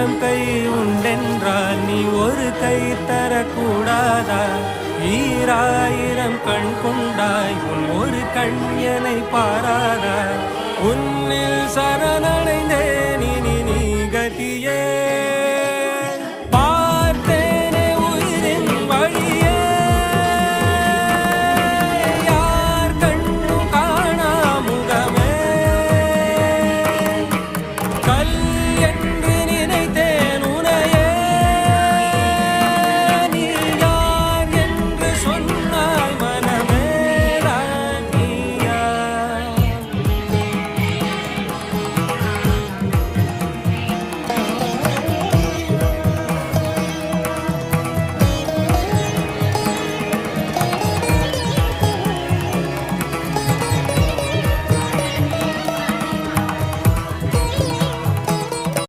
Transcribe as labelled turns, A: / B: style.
A: ஆயிரம் கை உண்டென்றால் நீ ஒரு கை தரக்கூடாதா? ஈராயிரம் கண் கொண்டாய் உன் ஒரு கண் என்னை பாராதா? உன்னில் சரணடைந்தேன் இனி நீ கதியே. பார்த்தேனே உயிரின் வழியே, யார் கண்ணும் காணா முகமே. கல்